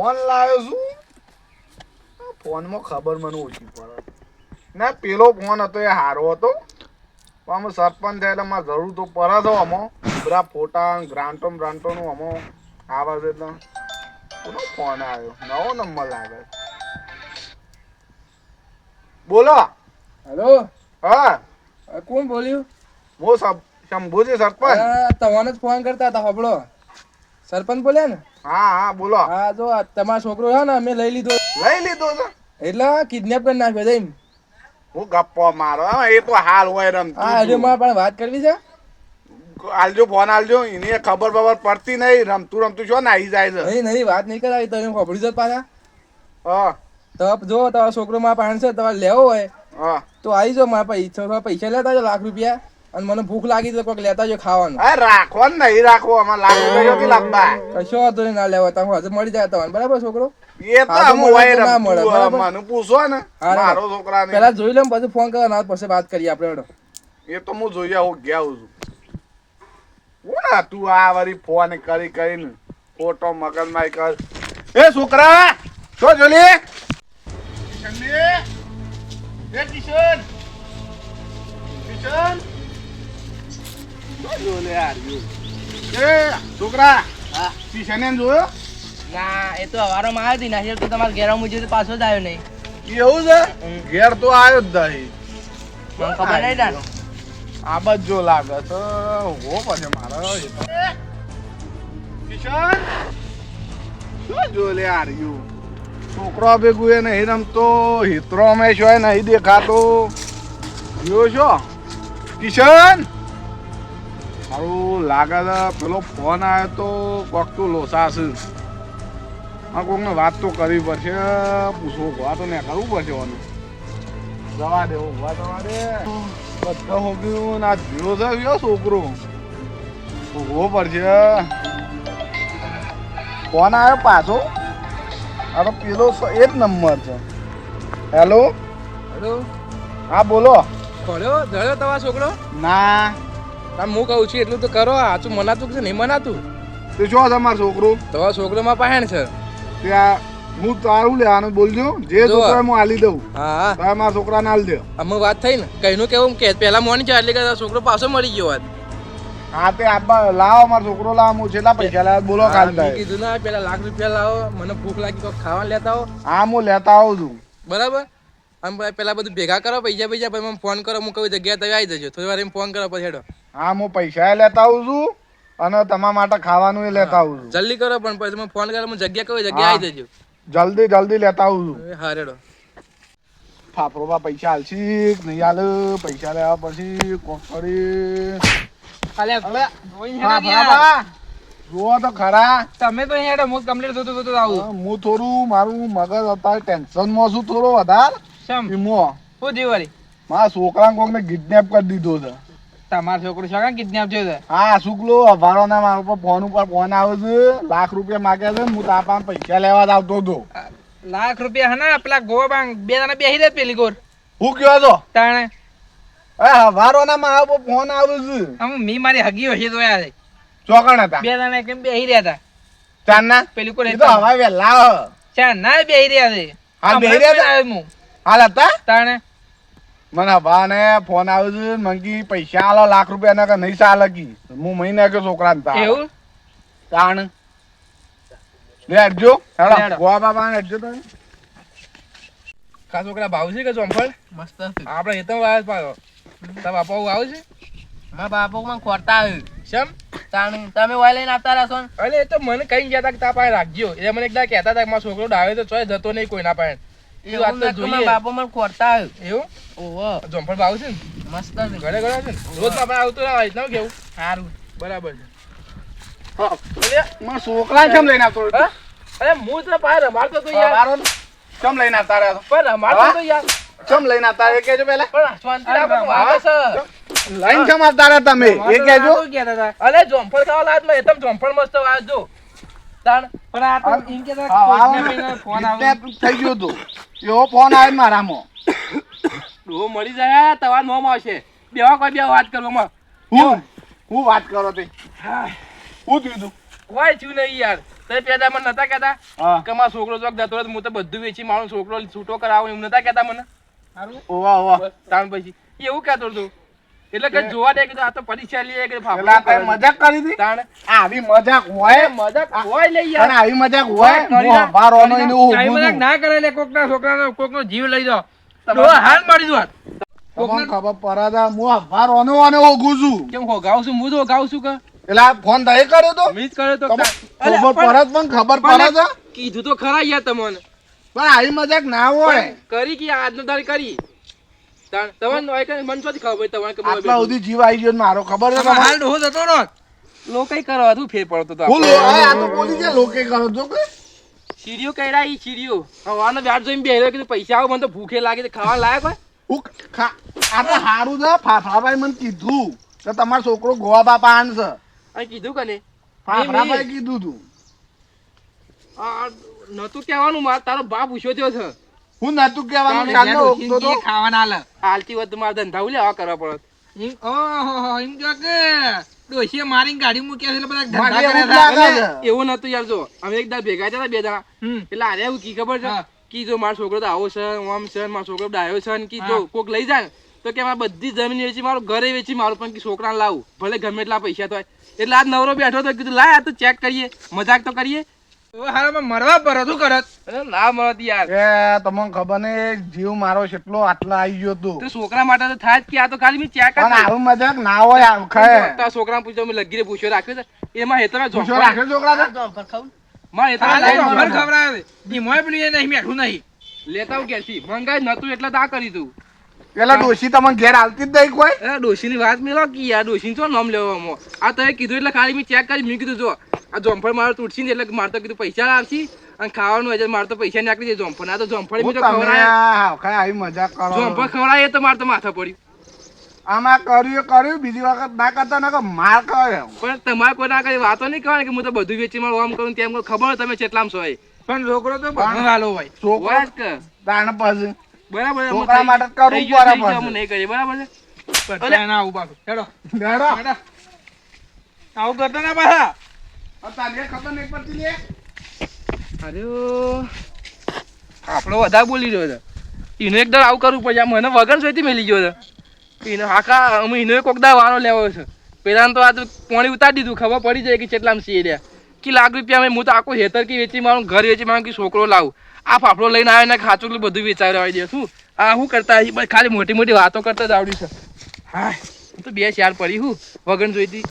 Phone લાવ્યો છું. ફોનમાં ખબર મને ઓછી પડે. ના પેલો ફોન હતો એ સારો હતો. આમાં સરપંચ થાય એટલે મારે જરૂર તો પડે તો આમાં બધા ફોટા ગ્રાન્ટો બ્રાન્ટોનું આમાં આવે છે એટલે કોનો ફોન આવ્યો? નવો નંબર લાગે. બોલો. હેલો. હા કોણ બોલ્યું? હું શંભુજી સરપંચ. તમને જ ફોન કરતા હતા. હબળો સરપંચ બોલ્યા ને? હા હા બોલો. હા જો તમારો છોકરો છે ને અમે લઈ લીધો છે એટલે કિડનેપ કરી નાખ્યો એમ. હું ગપ્પો મારો એ તો હાલ હોય રમતું. હા હજુ મારે પણ વાત કરવી છે. આલજો ફોન આલજો. એને ખબર બબર પડતી નહીં. રમતું રમતું છો ને આવી જાય છે. નહીં વાત નહીં કરાવી તમે ખબડી દો પાછા. હા તો જો તમારો છોકરો મારા પાસે છે, તમારે લેવો હોય હા તો આવી જાઓ. મારા પૈસા લેતા જાઓ ₹1,00,000 અને મને ભૂખ લાગી તો કોઈક લેતા જો ખાવાનું. રાખવો ને નહીં રાખવો. આમાં ₹1,00,000 લાંબા કશો વાંધો નહીં. ના લેવા તમે હજુ મળી જાય તમને બરાબર છોકરો? એ તો ના મળે મને પૂછો ને મારો છોકરા પેલા જોઈ લો પછી ફોન કરો પછી વાત કરીએ આપણે. એ તો હું જોઈ આવું ગયા છું. તું આ વારી ફોન કરી કરીને ફોટો મગજમાં કર. એ છોકરા શું જોલી? કિશન છોકરા કિશન જોયો? ના એ તો હવારોમાં આવી હતી ને તો તમારા ઘેર મુજબ તો પાછો જ આવ્યો નહીં. એવું છે? ઘેર તો આવ્યો જ નહીં. મને ખબર નહીં ને. આ બાજુ લાગે તો હો પછી મારો કિશન શું જો લે આર્યું છોકરો ભેગું એ નહીં રમતો. હિત્રો અમે છો નહીં દેખાતો. જો છો કિશન મારું લાગે છે પેલો ફોન આવ્યો તો કોક તો લોસા છે. હા કોકને વાત તો કરવી પડશે. પૂછવું વાત તો ને કરવું પડશે. જવા દે ઉભા જવા દે. બધા હોગ્યું ના જીરો છે છોકરો ઉભવો પડશે. ફોન આવ્યો પાછો. આ તો પેલો એ જ નંબર છે. Hello hello. હા બોલો. ખોલ્યો ધડ્યો તમારો છોકરો? ના હું કહું છું એટલું તો કરો. આચું મનાતું કે નહીં મનાતું? તે શું છે મારો છોકરો? તમારો છોકરો માં પહેણ છે ત્યાં હું તારું લેવાનું બોલજો. જે છોકરા હું આલી દઉં. હા તમે મારા છોકરાને આલી દો. અમે વાત થઈ ને કઈનું કેવું કે પેલા મોની છે એટલે કે છોકરો પાછો મળી ગયો વાત. હા તે આબા લાવો મારો છોકરો લાવો. હું છેલ્લા પૈસા લાવ બોલો ખાલી કીધું ના પેલા ₹1,00,000 લાવો. મને ભૂખ લાગી તો ખાવા લેતા આવો. હા હું લેતા આવું છું. બરાબર. આમ પેલા બધું ભેગા કરો પૈસા પછી મને ફોન કરો. હું કઈ જગ્યાએ તમે આવી જજો. થોડી વાર એમ ફોન કરો પછી હેડો. હા હું પૈસા લેતા આવું છું અને તમારા માટે ખાવાનું એ લેતા આવું છું. જલ્દી કરો પણ પછી મને ફોન કરો. હું જગ્યા કઈ જગ્યાએ આવી જજો. જલ્દી લેતા આવું છું. હા રેડો. ફાફરોબા પૈસા આલશી નહીં આલે? પૈસા લેવા પછી કોક કરી જુઓ તો ખરા. તમે તો અહીંયા હું કમ્પ્લીટ થતું આવું. હું થોડું મારું મગજ અત્યારે ટેન્શનમાં છું થોડો વધારે. શું જીવારી મારા છોકરા કોકને કિડનેપ કરી દીધો છે. તમારો છોકરો છોકરા કિડનેપ થયો છે? હા શુક્લો અભારો ના મારા ઉપર ફોન આવે છે. ₹1,00,000 માગે છે. હું તાપા પૈસા લેવા જ આવતો હતો. ₹1,00,000 હે પેલા ગોવા બાંગ બે જણા બેહી દે પેલી ગોર. હું કયો છો? તાણે અભારો ના મારા ઉપર ફોન આવે છે. મી મારી હગી હશે તો યાર. ચોકણ હતા બે જણા કેમ બેહી રહ્યા હતા? ચાંદના પેલી કોર તો હવા વેલા ચાર ના બેહી રહ્યા છે. હાલ બેહી રહ્યા હતા? હાલ હતા તાણે મને હવાને ફોન આવ્યો છે. મંગી પૈસા આલો ₹1,00,000 ના કે નહીં ચાલે કી. હું મહિને કે છોકરાને તા એવું તાણ લે અડજો હેડો ગોવા બાબા ને અડજો. તમે કા છોકરા ભાવ છે કે ચોંફળ મસ્ત આપણે હેતમ વાય પાડો. તારા બાપા આવું છે? મારા બાપો મને ખોરતા આવ્યું. શેમ? તમે વાય લઈને આવતા રહેશો ને? અરે એ તો મને કઈ ગયા તા કે તા પાસે રાખજો. એ મને એકદા કહેતા હતા કે મારો છોકરો ડાવે તો ચોય જતો નહીં કોઈના પાસે. એ વાત તો જોઈએ. બાપો મને ખોરતા આવ્યું. એવું? ઓહો ચોંફળ ભાવ છે ને? મસ્ત છે. ઘરે ઘરે છે ને? રોજ આપણે આવતો રહે ના કેવું? સારું બરાબર છે. મારા છોકરા કેમ લઈને આવતો? અરે હું તો પાસે રમાડતો તો યાર. કેમ લઈને આવતા રહ્યા? પણ રમાડતો તો યાર. કેમ લઈને આવતા એ કેજો પહેલા. પણ શાંતિ રાખો આવે છે. લઈને કેમ આવતા રહ્યા તમે એ કેજો. અલે જોમફળ ખાવા લાત મે એકદમ જોમફળ મસ્ત વાજો. તાણ પણ આ તો ઇન કે ફોન આવે થઈ ગયો તો એવો ફોન આવે મારામાં. ડો મળી જાય તવા નોમ આવશે. બેવા કોઈ બે વાત કરવામાં. હું વાત કરો તે? હું થયું તું? કોઈ થયું નહીં યાર. તે પેદા મને નતા કહેતા હા કે મારો છોકરો ચોક જતો રહે, હું તો બધું વેચી મારો છોકરો છૂટો કરાવું એમ નતા કહેતા મને. ઓવા ઓવા તાણ પછી એવું કહેતો હતો. એટલે કે જોવા દે કે આ તો પરીક્ષા લઈએ કે પેલા તે મજાક કરી હતી. તાણ આવી મજાક હોય મજાક હોય લે અને યાર. આવી મજાક હોય કરી હું હવારોનો એને ઊભું કાંઈ મજાક છું. ના કરે લે, કોકના છોકરાનો કોકનો જીવ લઈ જાઓ. ડોહા હાલ મારી દો. તમને ખબર પડે છે હું હવારોનો અને ઊભું છું. કેમ હોગાવ છું હું તો હોગાવ છું કે એટલે આ ફોન તય કર્યો તો મિસ કર્યો તો ખબર અલે, પડે જ પણ ખબર પડે છે કીધું તો ખરા યાર તમને. પણ આવી મજાક ના હોય. કરી કે આજનો તારી કરી તાણ તમને હોય કે મન ચોથી ખબર તમને કે આટલા સુધી જીવ આવી ગયો ને મારો ખબર છે તમને? હાલ ડોહો જતો રહો. લોકો કરવા તું ફેર પડતો તો બોલો આ તો બોલી છે લોકે કરો છો કે સીડીઓ કઈરા ઈ સીડીઓ હવાનો વ્યાજ જોઈને બેહ્યો કે પૈસા આવો મને તો ભૂખે લાગે તો ખાવા લાયક હોય. હું આ તો સારું છે ફાફડાભાઈ મને કીધું કે તમારો છોકરો ગોવા બાપા આનશે. અને કીધું કે ને ફાફડાભાઈ કીધું તું. આ નતું કહેવાનું માર તારો બાપ પૂછ્યો થયો છે. હું નતું કહેવાનું ચાલનો ઓળખતો તો ખાવાના હાલ હાલતી વખત મારા ધંધા ઉલે આવા કરવા પડે. ઓહો એમ જો કે ડોશીએ મારીને ગાડી મૂક્યા છે એટલે બધા ધંધા મને એવું જ કર્યા લાગે હતા. છે. એવું નતું યાર જો અમે એક દાડ ભેગા થયા બે જણા એટલે આરે એવું કી ખબર છે કી જો મારો છોકરો તો આવો છે ઓમ છે મારો છોકરો ડાયો છે ને કી જો કોક લઈ જાય તો કે મારે બધી જમીન વેચી મારું ઘરે વેચી મારું પણ કે છોકરાને લાવું ભલે ગમે એટલા પૈસા તો એટલે આજ નવરો બેઠો તો કીધું લાય આ તો ચેક કરીએ મજાક તો કરીએ. મરવા પર હતું કરત ના મરત યાર એ તમને ખબર ને જીવ મારો કેટલો આટલા આવી ગયો તું તો છોકરા માટે તો થાય જ કે આ તો ખાલી મેં ચેક પણ આવું મજાક ના હોય આખે છોકરા પૂછ્યો મેં લગીરે પૂછ્યો રાખ્યો છે એમાં હેતરા પૂછો જોખમ રાખે છોકરા ને? જોમ પર ખાવું માં હેતરા ખબર ખવડાવે ઈ મોય પેલી નહીં મેઠું નહીં લેતા હું ક્યાંથી મંગાઈ નતું એટલે તો આ કરી દઉં. પેલા ડોશી તમને ઘેર આવતી જ નહીં કોઈ એ ડોશીની વાત મેલો કે યાર ડોશીને શું નામ લેવામાં આ તમે કીધું એટલે ખાલી મેં ચેક કરી મેં કીધું જો આ જોમફળ મારો તૂટશે ને એટલે મારે તો કીધું પૈસા આવશે અને ખાવાનું હોય મારે તો પૈસા નાખી દે જોમફળ આ તો જોમફળ મેં તો તમે ખવડાય આખા આવી મજાક કરો જોમફળ ખવડાય તો મારે તો માથા પડ્યું. આમાં કર્યું બીજી વખત ના કરતા ના માર કર્યો પણ તમારે કોઈ ના કઈ વાતો નહીં કહેવાની કે હું તો બધું વેચી મારું આમ કરું તેમ કરું ખબર હોય તમે કેટલામ છો એ પણ છોકરો તો બધો હાલો હોય છોકરો વાત કે દાણ પછી બરાબર છોકરા માટે કરવું થઈ ગયું, બરાબર અમે નહીં કરીએ બરાબર છે લેડો. આવું કરતો ના પાછા તારે ખબર નહીં પડતી લે અરે આપણો વધારે બોલી રહ્યો છે એનો એક દર આવું કરવું પડે આ મને વગર જોઈતી મેલી ગયો છે એને આખા અમે એનો કોક દા વારો લેવો છે પેલા તો આ તો પાણી ઉતારી દીધું ખબર પડી જાય કે કેટલામ સી રહ્યા કે લાખ રૂપિયા હું તો આખું હેતર કે વેચી મારું ઘર વેચી મારું કે છોકરો લાવું આ ફાફડો લઈને આવે ને ખાચું બધું વેચાવી આવી દે શું આ શું કરતા ખાલી મોટી મોટી વાતો કરતા જ આવડ્યું છે હા હું તો બે ચાર પડી હું વગર જોઈતી